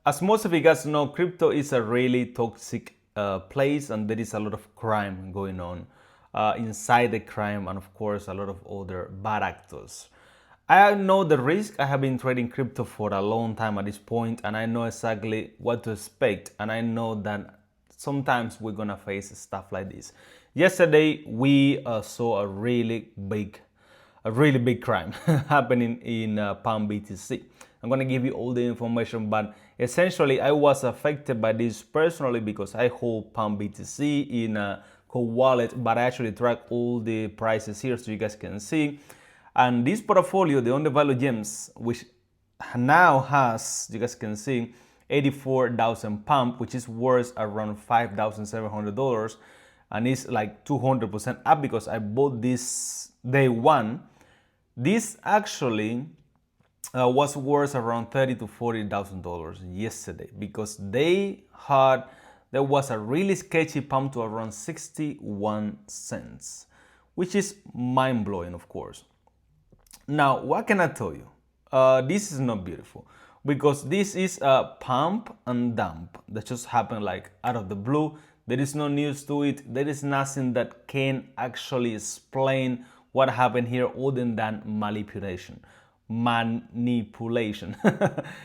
As most of you guys know, crypto is a really toxic place, and there is a lot of crime going on inside the crime, and of course a lot of other bad actors. I know the risk. I have been trading crypto for a long time at this point, and I know exactly what to expect, and I know that sometimes we're gonna face stuff like this. Yesterday we saw a really big crime happening in pumpBTC. I'm gonna give you all the information, but essentially I was affected by this personally because I hold pumpBTC in a cold wallet, but I actually track all the prices here so you guys can see. And this portfolio, the undervalued gems, which now has, you guys can see, 84,000 pump, which is worth around $5,700, and it's like 200% up because I bought this day one. This actually was worth around $30,000 to $40,000 yesterday because there was a really sketchy pump to around 61 cents, which is mind blowing, of course. Now, what can I tell you? This is not beautiful because this is a pump and dump that just happened like out of the blue. There is no news to it. There is nothing that can actually explain what happened here other than manipulation.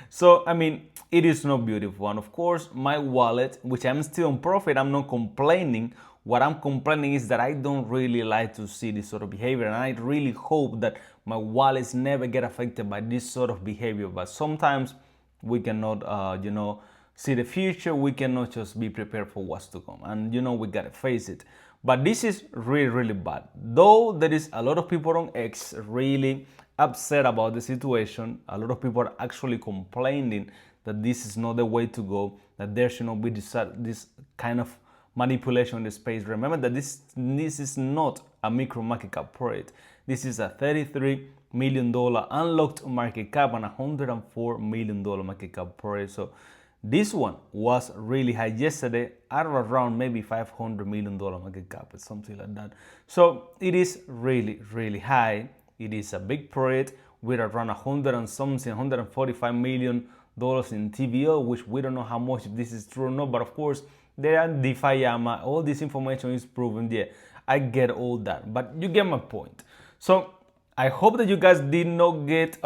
So, I mean, it is not beautiful. And of course, my wallet, which I'm still on profit, I'm not complaining. What I'm complaining is that I don't really like to see this sort of behavior, and I really hope that my wallets never get affected by this sort of behavior. But sometimes we cannot, see the future. We cannot just be prepared for what's to come, and we gotta face it. But this is really, really bad. Though there is a lot of people on X really upset about the situation, a lot of people are actually complaining that this is not the way to go, that there should not be this kind of manipulation in the space. Remember that this is not a micro market cap project. This is a $33 million unlocked market cap and a $104 million market cap project. So this one was really high yesterday at around maybe $500 million market cap or something like that. So it is really, really high. It is a big project with around 145 million dollars in TVL, which we don't know how much if this is true or not, but of course there are DeFi Yama, all this information is proven. Yeah, I get all that, but you get my point. So I hope that you guys did not get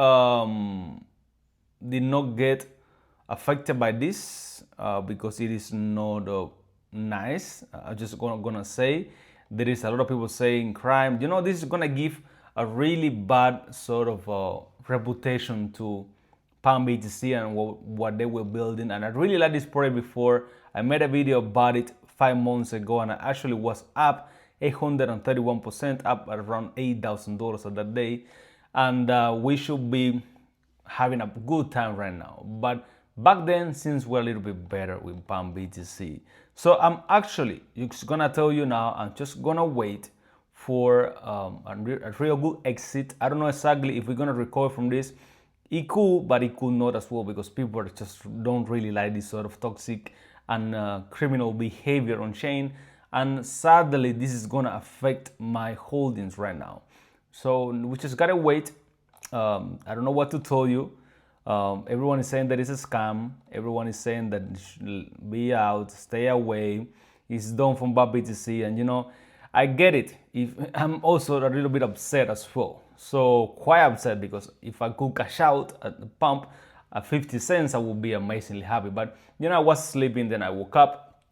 affected by this because it is not nice. I'm just gonna say there is a lot of people saying crime. This is gonna give a really bad sort of reputation to pumpBTC and what they were building. And I really like this project before. I made a video about it 5 months ago, and I actually was up 831%, up at around $8,000 at that day. And we should be having a good time right now. But back then, since we're a little bit better with pumpBTC. So I'm actually just gonna tell you now, I'm just gonna wait for a real good exit. I don't know exactly if we're gonna recover from this. It could, but it could not as well, because people just don't really like this sort of toxic and criminal behavior on chain. And sadly, this is gonna affect my holdings right now. So we just gotta wait. I don't know what to tell you. Everyone is saying that it's a scam. Everyone is saying that it should be out, stay away. It's done from pumpBTC, and I get it. I'm also a little bit upset as well. So quite upset, because if I could cash out at the pump at 50 cents, I would be amazingly happy. But I was sleeping, then I woke up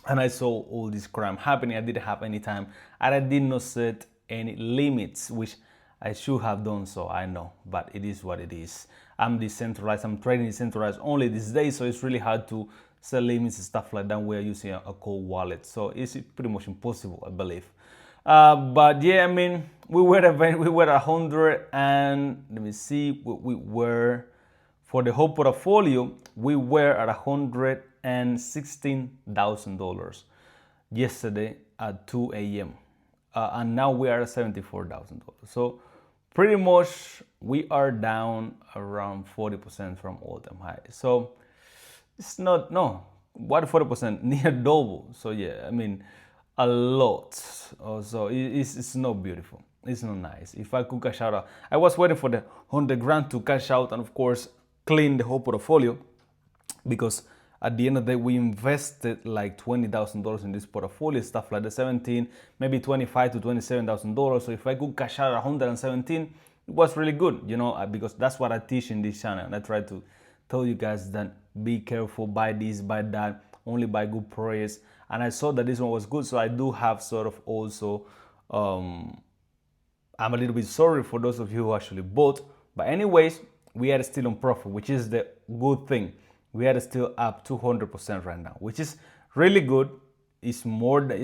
and I saw all this crime happening. I didn't have any time, and I did not set any limits, which I should have done so, I know, but it is what it is. I'm decentralized, I'm trading decentralized only these days, so it's really hard to set limits and stuff like that. We're using a cold wallet, so it's pretty much impossible, I believe. But yeah, I mean, we were at 100, and let me see, we were, for the whole portfolio, we were at $116,000 yesterday at 2 a.m. And now we are at $74,000. So pretty much we are down around 40% from all-time high. So it's not, no, what 40%? Near double. So yeah, I mean, a lot. So it's not beautiful. It's not nice. If I could cash out, I was waiting for the 100 grand to cash out and of course clean the whole portfolio. because at the end of the day, we invested like $20,000 in this portfolio, stuff like the 17, maybe 25 to $27,000. So if I could cash out 117, it was really good, you know, because that's what I teach in this channel. And I try to tell you guys that be careful, buy this, buy that, only buy good projects. And I saw that this one was good, so I do have sort of also, I'm a little bit sorry for those of you who actually bought. But anyways, we are still on profit, which is the good thing. We are still up 200% right now, which is really good. It's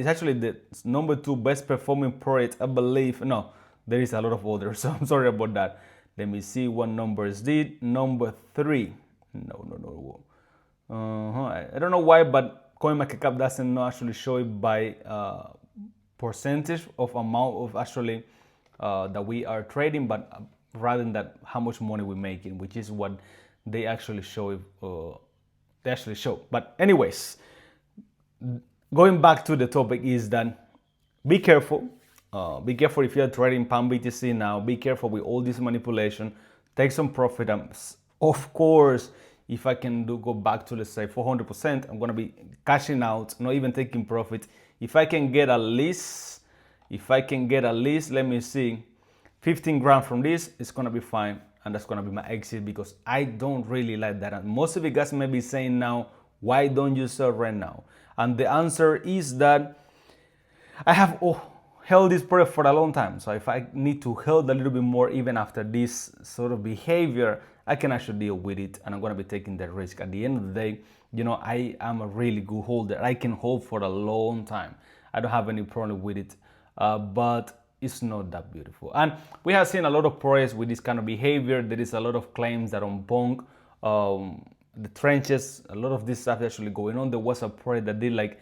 actually the number 2 best performing project, I believe. No, there is a lot of others, so I'm sorry about that. Let me see what numbers did. Number 3. No. I don't know why, but CoinMarketCap doesn't actually show it by percentage of amount of actually that we are trading, but rather than that, how much money we're making, which is what they actually show. But anyways, going back to the topic is that be careful. Be careful if you're trading pumpBTC now. Be careful with all this manipulation. Take some profit. Of course, if I can go back to, let's say, 400%, I'm gonna be cashing out, not even taking profit. If I can get at least, let me see, 15 grand from this, it's gonna be fine. And that's gonna be my exit, because I don't really like that. And most of you guys may be saying now, why don't you sell right now? And the answer is that I have held this product for a long time. So if I need to hold a little bit more even after this sort of behavior, I can actually deal with it, and I'm gonna be taking that risk. At the end of the day, you know, I am a really good holder. I can hold for a long time. I don't have any problem with it, but it's not that beautiful. And we have seen a lot of projects with this kind of behavior. There is a lot of claims that on Bonk, the trenches, a lot of this stuff actually going on. There was a project that did like,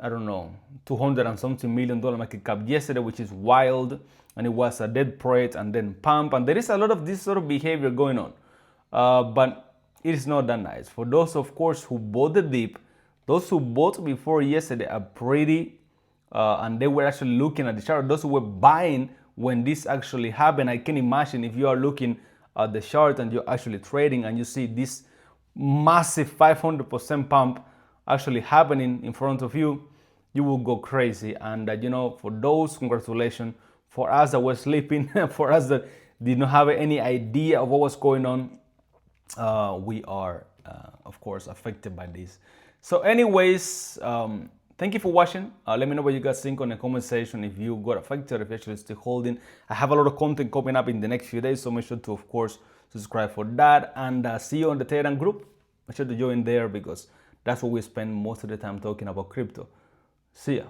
I don't know, 200 and something $million market cap yesterday, which is wild. And it was a dead project and then pump. And there is a lot of this sort of behavior going on. But it is not that nice. For those, of course, who bought the dip, those who bought before yesterday are pretty, and they were actually looking at the chart. Those who were buying when this actually happened, I can imagine if you are looking at the chart and you're actually trading and you see this massive 500% pump actually happening in front of you, you will go crazy. And you know, for those, congratulations. For us that were sleeping, for us that did not have any idea of what was going on, we are, of course, affected by this. So anyways, thank you for watching. Let me know what you guys think on the comment section, if you got affected, if you're actually still holding. I have a lot of content coming up in the next few days, so make sure to, of course, subscribe for that. And see you on the Telegram group. Make sure to join there, because that's where we spend most of the time talking about crypto. See ya.